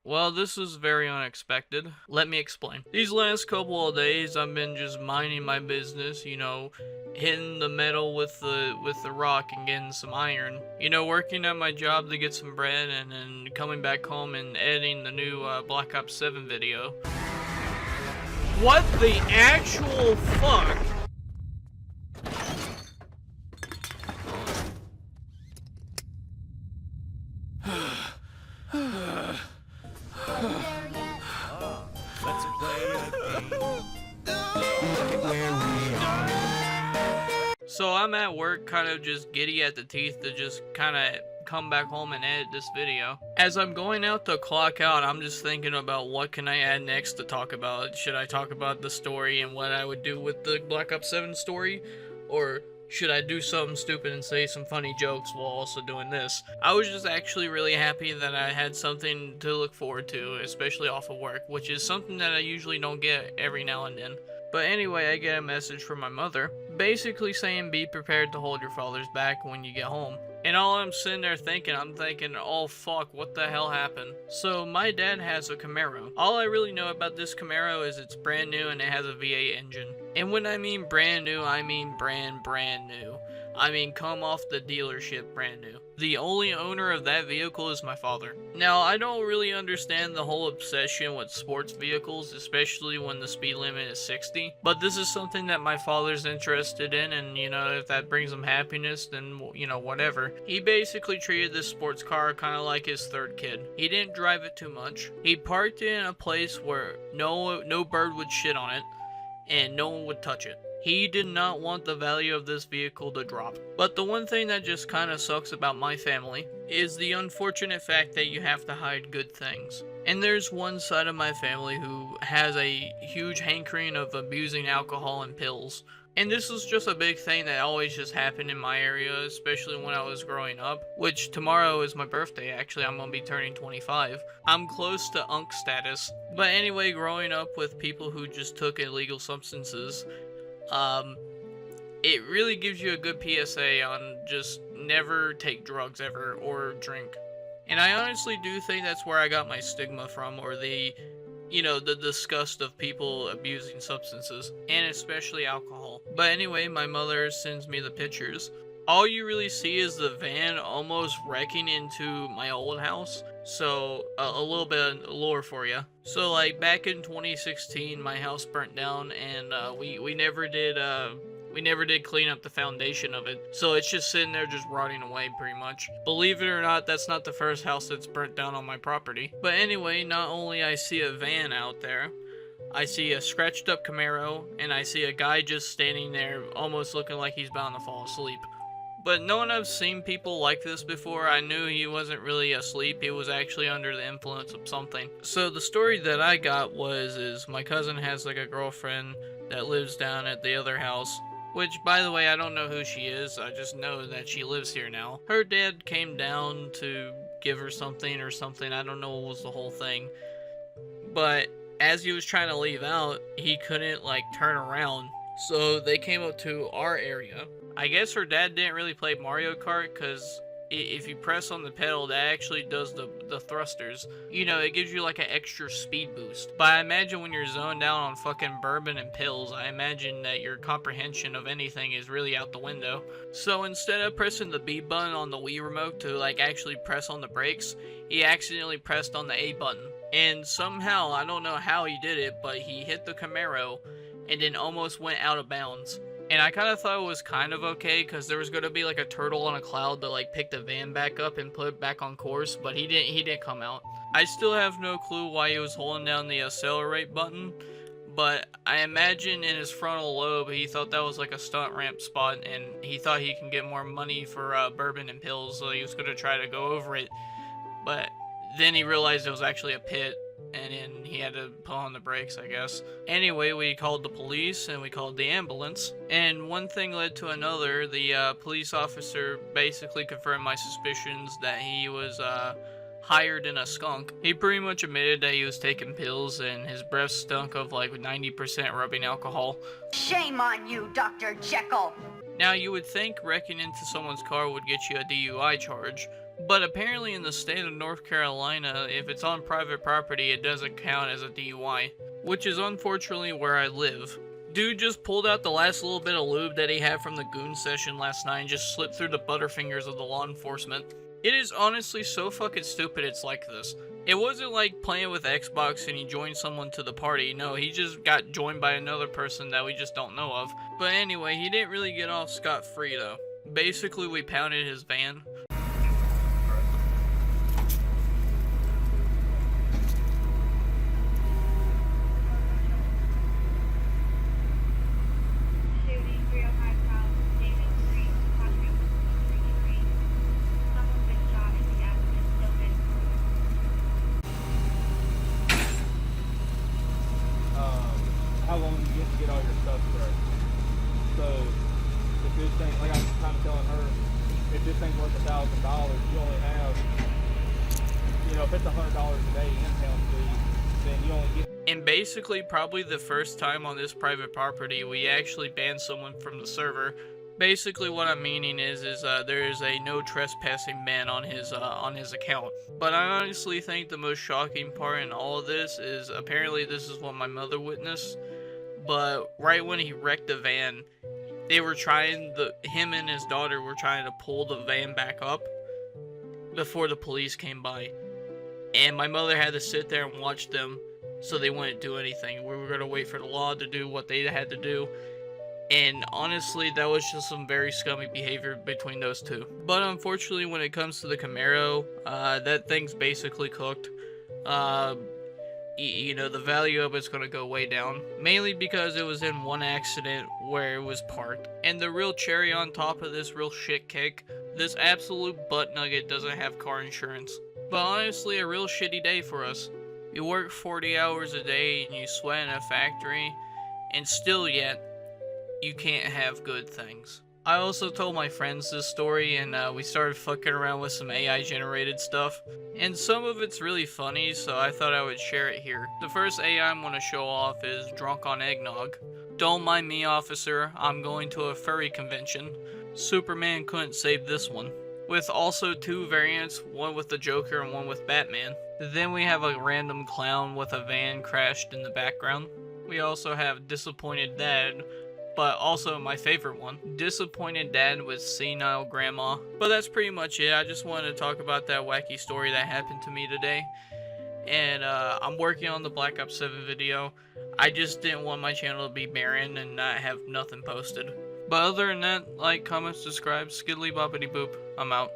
Well, this is very unexpected. Let me explain. These last couple of days, I've been just minding my business, hitting the metal with the rock and getting some iron. Working at my job to get some bread, and then coming back home and editing the new Black Ops 7 video. What the actual fuck? Let's play a game. So I'm at work, kind of just giddy at the teeth to just kind of come back home and edit this video. As I'm going out to clock out, I'm just thinking about what can I add next to talk about. Should I talk about the story and what I would do with the Black Ops 7 story? Or should I do something stupid and say some funny jokes while also doing this? I was just actually really happy that I had something to look forward to, especially off of work, which is something that I usually don't get every now and then. But anyway, I get a message from my mother, basically saying be prepared to hold your father's back when you get home. And all I'm sitting there thinking, I'm thinking, oh fuck, what the hell happened? So my dad has a Camaro. All I really know about this Camaro is it's brand new and it has a V8 engine. And when I mean brand new, I mean brand new. I mean come off the dealership brand new. The only owner of that vehicle is my father. Now, I don't really understand the whole obsession with sports vehicles, especially when the speed limit is 60. But this is something that my father's interested in, and if that brings him happiness, then whatever. He basically treated this sports car kind of like his third kid. He didn't drive it too much. He parked it in a place where no bird would shit on it, and no one would touch it. He did not want the value of this vehicle to drop. But the one thing that just kind of sucks about my family is the unfortunate fact that you have to hide good things. And there's one side of my family who has a huge hankering of abusing alcohol and pills. And this is just a big thing that always just happened in my area, especially when I was growing up, which tomorrow is my birthday. Actually, I'm gonna be turning 25. I'm close to unk status. But anyway, growing up with people who just took illegal substances, it really gives you a good PSA on just never take drugs ever or drink. And I honestly do think that's where I got my stigma from, or the disgust of people abusing substances, and especially alcohol. But anyway, my mother sends me the pictures. All you really see is the van almost wrecking into my old house. So, a little bit of lore for you. So, like, back in 2016, my house burnt down, and we never did clean up the foundation of it. So it's just sitting there just rotting away pretty much. Believe it or not, that's not the first house that's burnt down on my property. But anyway, not only I see a van out there, I see a scratched up Camaro, and I see a guy just standing there almost looking like he's bound to fall asleep. But knowing I've seen people like this before, I knew he wasn't really asleep. He was actually under the influence of something. So the story that I got is my cousin has like a girlfriend that lives down at the other house. Which, by the way, I don't know who she is. I just know that she lives here now. Her dad came down to give her something or something. I don't know what was the whole thing. But as he was trying to leave out, he couldn't, turn around. So they came up to our area. I guess her dad didn't really play Mario Kart because if you press on the pedal, that actually does the thrusters. It gives you like an extra speed boost. But I imagine when you're zoned out on fucking bourbon and pills, I imagine that your comprehension of anything is really out the window. So instead of pressing the B button on the Wii remote to actually press on the brakes, he accidentally pressed on the A button. And somehow, I don't know how he did it, but he hit the Camaro and then almost went out of bounds. And I kind of thought it was kind of okay because there was going to be like a turtle on a cloud to pick the van back up and put it back on course, but he didn't come out. I still have no clue why he was holding down the accelerate button, but I imagine in his frontal lobe he thought that was like a stunt ramp spot, and he thought he can get more money for bourbon and pills, so he was going to try to go over it. But then he realized it was actually a pit, and then he had to pull on the brakes, I guess. Anyway, we called the police and we called the ambulance, and one thing led to another. The police officer basically confirmed my suspicions that he was hired in a skunk. He pretty much admitted that he was taking pills and his breath stunk of 90% rubbing alcohol. Shame on you, Dr. Jekyll! Now, you would think wrecking into someone's car would get you a DUI charge, But apparently in the state of North Carolina, if it's on private property, it doesn't count as a DUI, which is unfortunately where I live. Dude just pulled out the last little bit of lube that he had from the goon session last night and just slipped through the butterfingers of the law enforcement. It is honestly so fucking stupid it's like this. It wasn't like playing with Xbox and he joined someone to the party. No, he just got joined by another person that we just don't know of. But anyway, he didn't really get off scot-free though. Basically, we pounded his van. Shooting 305 South, David Street, Patrick Street. Someone's been shot in the abdomen, still missing. How long do you get to get all your stuff straight? So, if this thing, like I was kind of telling her, if this thing's worth $1,000, you only have, if it's $100 a day impound fee, then you only get. And basically, probably the first time on this private property, we actually banned someone from the server. Basically, what I'm meaning is there is a no trespassing ban on his account. But I honestly think the most shocking part in all of this is apparently this is what my mother witnessed. But right when he wrecked the van, they were him and his daughter were trying to pull the van back up before the police came by. And my mother had to sit there and watch them so they wouldn't do anything. We were going to wait for the law to do what they had to do. And honestly, that was just some very scummy behavior between those two. But unfortunately, when it comes to the Camaro, that thing's basically cooked. The value of it's going to go way down. Mainly because it was in one accident where it was parked. And the real cherry on top of this real shit cake, this absolute butt nugget doesn't have car insurance. But honestly, a real shitty day for us. You work 40 hours a day and you sweat in a factory, and still yet, you can't have good things. I also told my friends this story, and we started fucking around with some AI generated stuff. And some of it's really funny, so I thought I would share it here. The first AI I'm going to show off is Drunk on Eggnog. Don't mind me, officer, I'm going to a furry convention. Superman couldn't save this one. With also two variants, one with the Joker and one with Batman. Then we have a random clown with a van crashed in the background. We also have Disappointed Dad, but also my favorite one, Disappointed Dad with Senile Grandma. But that's pretty much it. I just wanted to talk about that wacky story that happened to me today. And I'm working on the Black Ops 7 video. I just didn't want my channel to be barren and not have nothing posted. But other than that, like, comment, subscribe, skiddly boppity boop. I'm out.